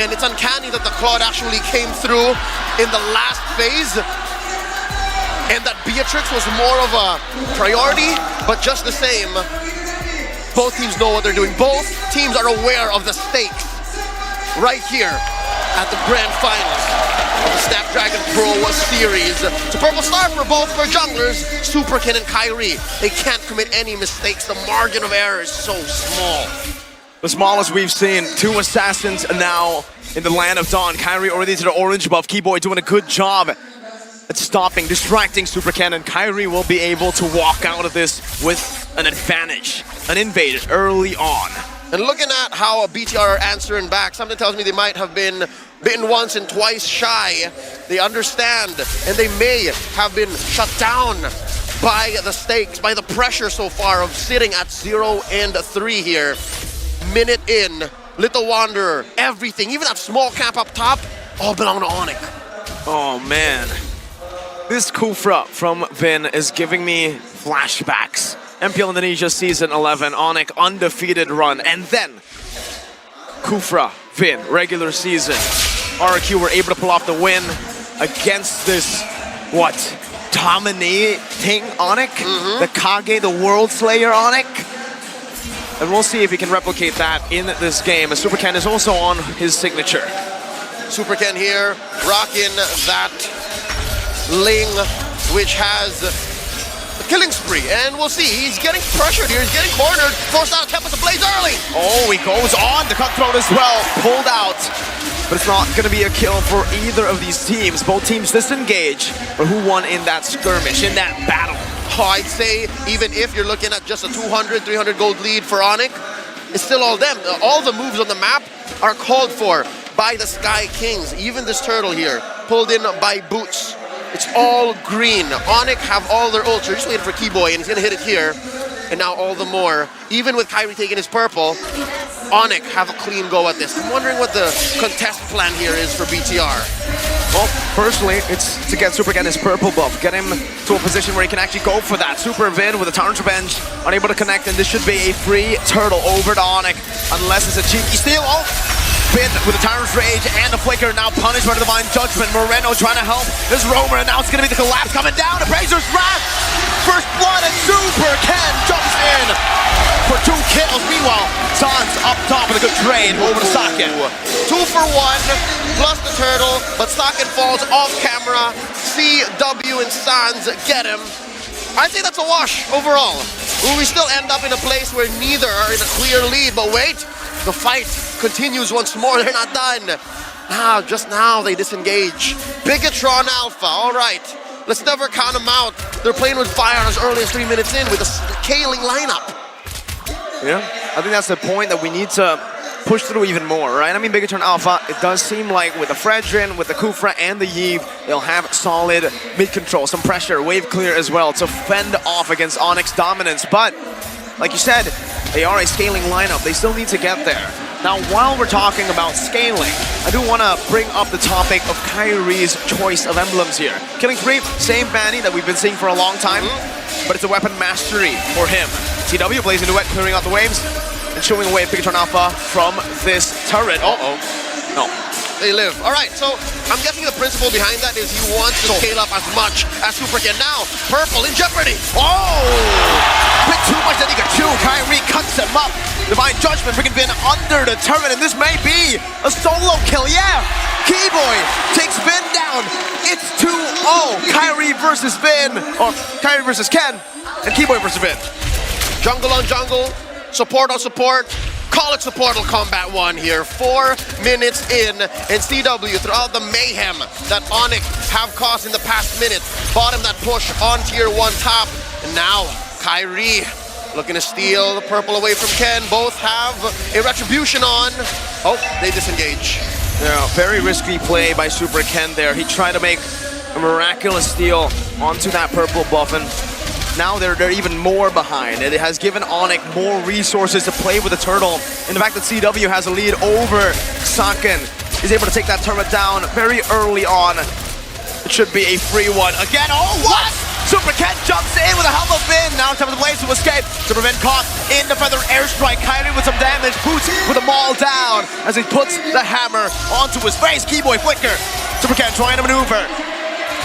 And it's uncanny that the Claude actually came through in the last phase, and that Beatrix was more of a priority, but just the same, both teams know what they're doing. Both teams are aware of the stakes right here at the grand finals of the Snapdragon Pro Series. It's a purple star for both for junglers, Superkin and Kyrie. They can't commit any mistakes. The margin of error is so small. The smallest we've seen. 2 assassins now in the land of Dawn. Kyrie already to the orange buff. Keyboy doing a good job at stopping, distracting Superkin, and Kyrie will be able to walk out of this with an advantage, an invade early on. And looking at how BTR are answering back, something tells me they might have been bitten once and twice shy. They understand, and they may have been shut down by the stakes, by the pressure so far of sitting at 0-3 here. Minute in, Little Wanderer, everything, even that small camp up top, all belong to Onic. Oh man, this Kufra from Vin is giving me flashbacks. MPL Indonesia Season 11, Onic undefeated run, and then Kufra, Vin, regular season. RQ were able to pull off the win against this, dominating Onic? The Kage, the World Slayer Onic? And we'll see if he can replicate that in this game, as Superkin is also on his signature. Superkin here, rocking that Ling, which has a killing spree, and we'll see. He's getting pressured here, he's getting cornered, forced out Tempest Blaze early. Oh, he goes on the cutthroat as well, pulled out. But it's not going to be a kill for either of these teams. Both teams disengage, but who won in that skirmish, in that battle? Oh, I'd say even if you're looking at just a 200, 300 gold lead for Onic, it's still all them. All the moves on the map are called for by the Sky Kings. Even this turtle here, pulled in by Boots. It's all green. Onic have all their ultra. Just waiting for Keyboy, and he's gonna hit it here. And now all the more. Even with Kyrie taking his purple, Onic have a clean go at this. I'm wondering what the contest plan here is for BTR. Well, personally, it's to get Superkin his purple buff, get him to a position where he can actually go for that. Super Vin with a Tarn's Revenge, unable to connect, and this should be a free turtle over to Onic, unless it's a cheeky steal. Oh! Vin with a Tyrant's Rage and a Flicker, now punished by the Divine Judgment. Moreno trying to help this Roamer, and now it's going to be the collapse coming down. Appraiser's Wrath! First blood, and Superkin jumps in for 2 kills. Meanwhile, Sans up top with a good trade over to Sakin. 2 for 1, plus the turtle, but Sakin falls off camera. CW and Sans get him. I think that's a wash overall. Will we still end up in a place where neither are in a clear lead? But wait, the fight continues once more. They're not done. Just now they disengage. Bigatron Alpha, all right. Let's never count them out. They're playing with fire as early as 3 minutes in with a scaling lineup. Yeah, I think that's the point that we need to push through even more, right? I mean, Bigatron Alpha, it does seem like with the Fredrin, with the Kufra, and the Yve, they'll have solid mid-control, some pressure, wave clear as well to fend off against Onyx dominance. But, like you said, they are a scaling lineup. They still need to get there. Now, while we're talking about scaling, I do want to bring up the topic of Kyrie's choice of emblems here. Killing Spree, same Fanny that we've been seeing for a long time, but it's a weapon mastery for him. TW plays into it, clearing out the waves, and showing away Bigatron Alpha from this turret. Uh-oh. No. They live. All right, so I'm guessing the principle behind that is he wants to scale up as much as Superkin. Now, purple in jeopardy. Oh! Bit too much that he could chew. Kyrie cuts him up. Divine Judgment bringing Vin under the turret, and this may be a solo kill. Yeah! Keyboy takes Vin down. It's 2-0. Kyrie versus Vin. Or Kyrie versus Ken. And Keyboy versus Vin. Jungle on jungle. Support on support. Call it Supportal Combat 1 here. 4 minutes in, and CW, throughout the mayhem that Onic have caused in the past minute, bought him that push on tier 1 top. And now, Kyrie looking to steal the purple away from Ken. Both have a retribution on. Oh, they disengage. Yeah, very risky play by Super Ken there. He tried to make a miraculous steal onto that purple buff, and now they're even more behind. It has given Onic more resources to play with the turtle. And the fact that CW has a lead over Sakin, is able to take that turret down very early on. It should be a free one. Again, oh what? Super Ken jumps in with a help of Vin. Now time for the Blaze to escape. Super Vin caught in the feather airstrike. Kyrie with some damage. Boots with a maul down as he puts the hammer onto his face. Keyboy flicker. Super Ken trying to maneuver.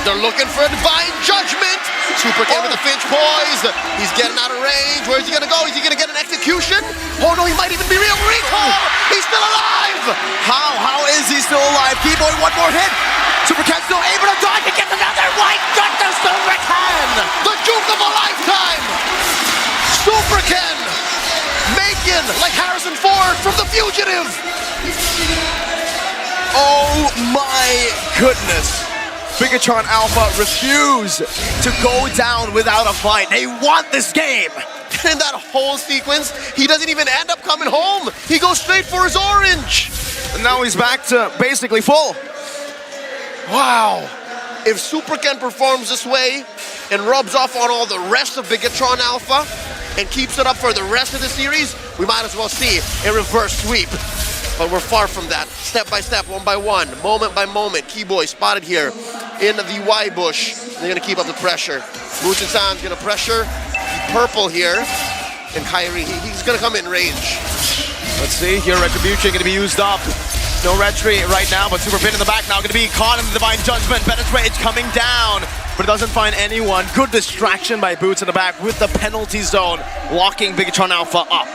They're looking for a divine judgment. Super Ken with the Finch poise. He's getting out of range. Where's he gonna go? Is he gonna get an execution? Oh no, he might even be real recall. He's still alive. How is he still alive? Keyboy, one more hit. Super Ken still able to dodge and get another white gun to Super Ken. The juke of a lifetime. Super Ken making like Harrison Ford from The Fugitive. Oh my goodness. Bigatron Alpha refuse to go down without a fight. They want this game. In that whole sequence, he doesn't even end up coming home. He goes straight for his orange. And now he's back to basically full. Wow. If Super Ken performs this way and rubs off on all the rest of Bigatron Alpha and keeps it up for the rest of the series, we might as well see a reverse sweep. But we're far from that. Step by step, one by one, moment by moment. Keyboy spotted here in the Y bush. They're gonna keep up the pressure. Boots and San's gonna pressure purple here. And Kyrie, he's gonna come in range. Let's see here, Retribution gonna be used up. No retreat right now, but Super Pin in the back now gonna be caught in the Divine Judgment. Bennett's Rage coming down, but it doesn't find anyone. Good distraction by Boots in the back with the penalty zone, locking Bigatron Alpha up.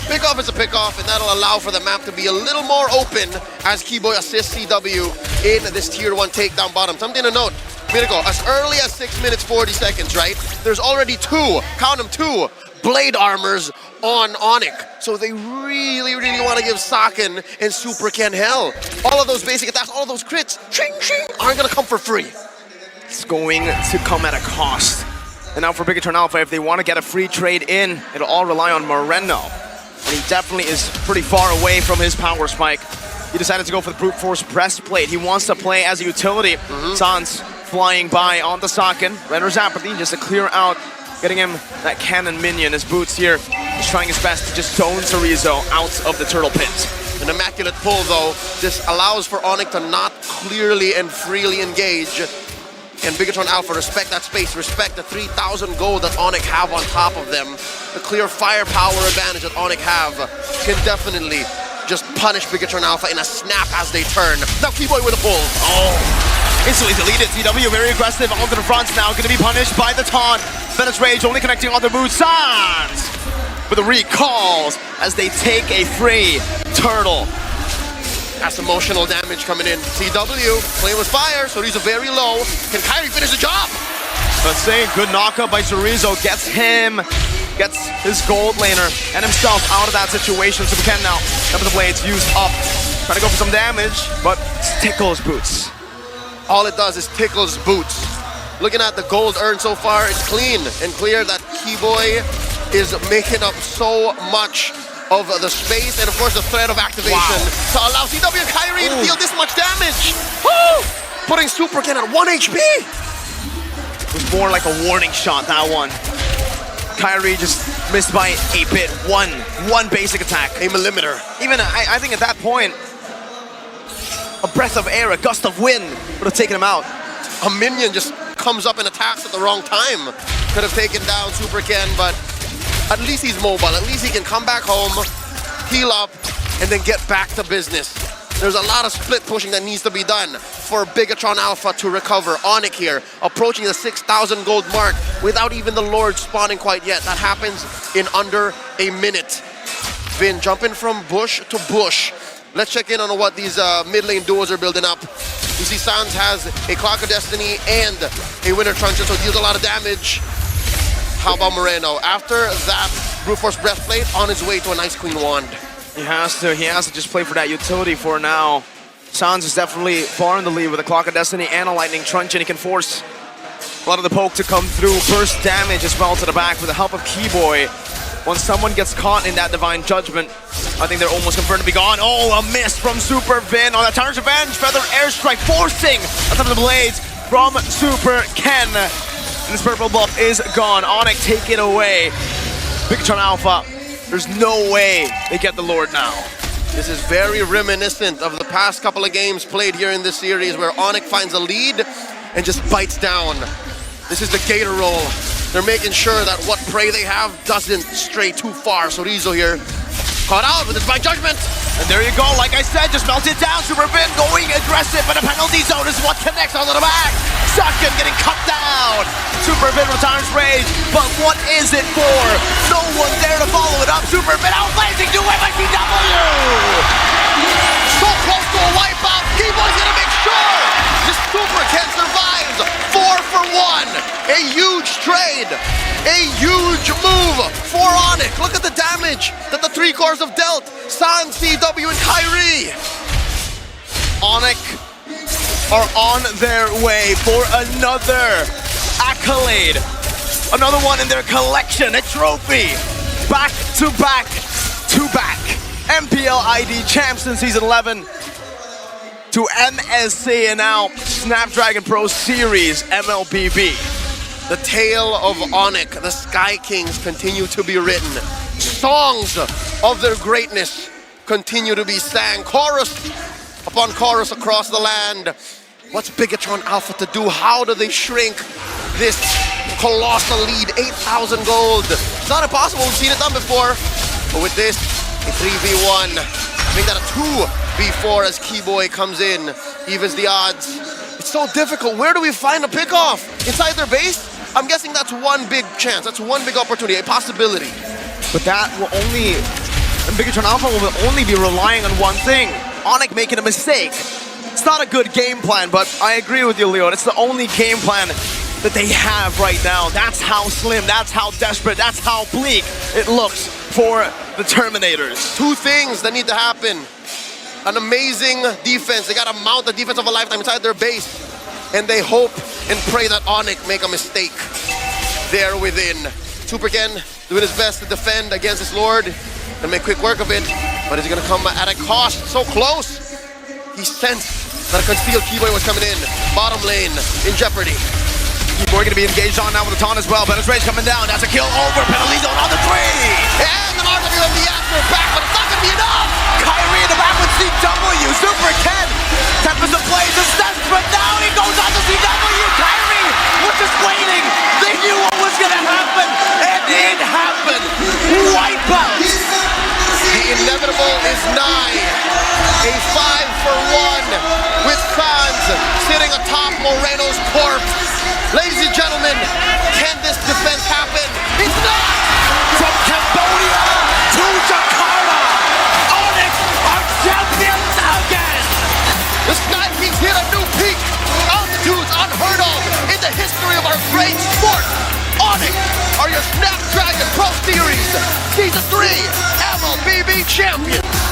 Pickoff is a pickoff, and that'll allow for the map to be a little more open as Keyboy assists CW in this tier 1 takedown bottom. Something to note, Miracle, as early as 6 minutes 40 seconds, right? There's already two, count them, two blade armors on Onic. So they really want to give Saken and Super Ken hell. All of those basic attacks, all of those crits, ching, aren't going to come for free. It's going to come at a cost. And now for Bigatron Alpha, if they want to get a free trade in, it'll all rely on Moreno. And he definitely is pretty far away from his power spike. He decided to go for the brute force breastplate. He wants to play as a utility. Sans flying by on the Saken. Renders apathy just to clear out, getting him that cannon minion. His Boots here is trying his best to just zone Chorizo out of the turtle pit. An immaculate pull though. This allows for Onic to not clearly and freely engage. And Bigatron Alpha, respect that space, respect the 3,000 gold that Onic have on top of them. The clear firepower advantage that Onic have can definitely just punish Bigatron Alpha in a snap as they turn. Now Keyboy with a pull. Oh, instantly deleted. CW very aggressive onto the front now, going to be punished by the taunt. Bennett's Rage only connecting on the Boots. Sans with the recalls as they take a free turtle. That's emotional damage coming in. CW playing with fire, so he's a very low. Can Kyrie finish the job? Let's see, good knockup by Chorizo. Gets his gold laner and himself out of that situation. Super Ken now, some of the blades used up. Trying to go for some damage, but tickles Boots. All it does is tickles Boots. Looking at the gold earned so far, it's clean and clear that Keyboy is making up so much of the space and of course the threat of activation to allow CW and Kyrie to deal this much damage. Woo! Putting Super Ken at 1 HP. It was more like a warning shot, that one. Kyrie just missed by a bit. One basic attack. A millimeter. Even, I think at that point, a breath of air, a gust of wind would have taken him out. A minion just comes up and attacks at the wrong time. Could have taken down Super Ken, but at least he's mobile. At least he can come back home, heal up, and then get back to business. There's a lot of split pushing that needs to be done for Bigatron Alpha to recover. Onic here, approaching the 6,000 gold mark without even the Lord spawning quite yet. That happens in under a minute. Vin jumping from bush to bush. Let's check in on what these mid lane duos are building up. You see Sans has a Clock of Destiny and a Winter Truncheon, so deals a lot of damage. How about Moreno? After that brute force breastplate, on his way to a nice clean wand. He has to just play for that utility for now. Sans is definitely far in the lead with a Clock of Destiny and a Lightning Truncheon. He can force a lot of the poke to come through. Burst damage as well to the back with the help of Keyboy. Once someone gets caught in that Divine Judgment, I think they're almost confirmed to be gone. Oh, a miss from Super Vin on that Tarnished Revenge. Feather Airstrike forcing on top of the blades from Super Ken. And this purple buff is gone. Onic, take it away. Bigatron Alpha, there's no way they get the Lord now. This is very reminiscent of the past couple of games played here in this series where Onic finds a lead and just bites down. This is the gator roll. They're making sure that what prey they have doesn't stray too far. So Rizzo here caught out with his fine judgment. And there you go, like I said, just melt it down. Superfin going aggressive, but the penalty zone is what connects onto the back. Suckin getting cut down. Superfin retires rage, but what is it for? No one there to follow it up. Superfin outblazing to MLBB. So close to a wipeout. Keyboy's gonna make sure this Super Ken survives. 4 for 1. A huge trade. A huge move for Onic. Look at the damage that the 3 cores have dealt. Sans, CW, and Kyrie. Onic are on their way for another accolade. Another one in their collection, a trophy. Back to back to back. MPL ID champs in Season 11 to MSC and now Snapdragon Pro Series MLBB. The tale of Onic, the Sky Kings, continue to be written. Songs of their greatness continue to be sang. Chorus upon chorus across the land. What's Bigatron Alpha to do? How do they shrink this colossal lead? 8,000 gold. It's not impossible. We've seen it done before. But with this, a 3v1. Make that a 2v4 as Keyboy comes in. Evens the odds. It's so difficult. Where do we find a pickoff? Inside their base? I'm guessing that's one big chance. That's one big opportunity, a possibility. But that will only, and Bigatron Alpha will only be relying on one thing. Onic making a mistake. It's not a good game plan, but I agree with you, Leo. It's the only game plan that they have right now. That's how slim, that's how desperate, that's how bleak it looks for the Terminators. 2 things that need to happen. An amazing defense. They got to mount the defense of a lifetime inside their base. And they hope and pray that Onic make a mistake there within. Super Ken doing his best to defend against his lord and make quick work of it. But is he going to come at a cost? So close. He sensed that a concealed Keyboy was coming in. Bottom lane in jeopardy. Keyboy going to be engaged on now with the taunt as well. Bennett's Rage coming down. That's a kill over. Penalty zone on the 3. And the RWMD after back, but it's not going to be enough. Kyrie in the back with CW. Super Ken. Tempest of plays the steps, but now he goes on to CW. Kyrie was just waiting. They knew what was going to happen, and it happened. Wipeout. The inevitable is nigh. A 5 for 1 with Sans sitting atop Moreno's corpse. Ladies and gentlemen, can this defense happen? It's not! From Cambodia to Jakarta, Onic are champions again! The Sky Kings hit a new peak. Altitudes unheard of in the history of our great sport. Onic are your Snapdragon Pro Series Season 3 MLBB champions.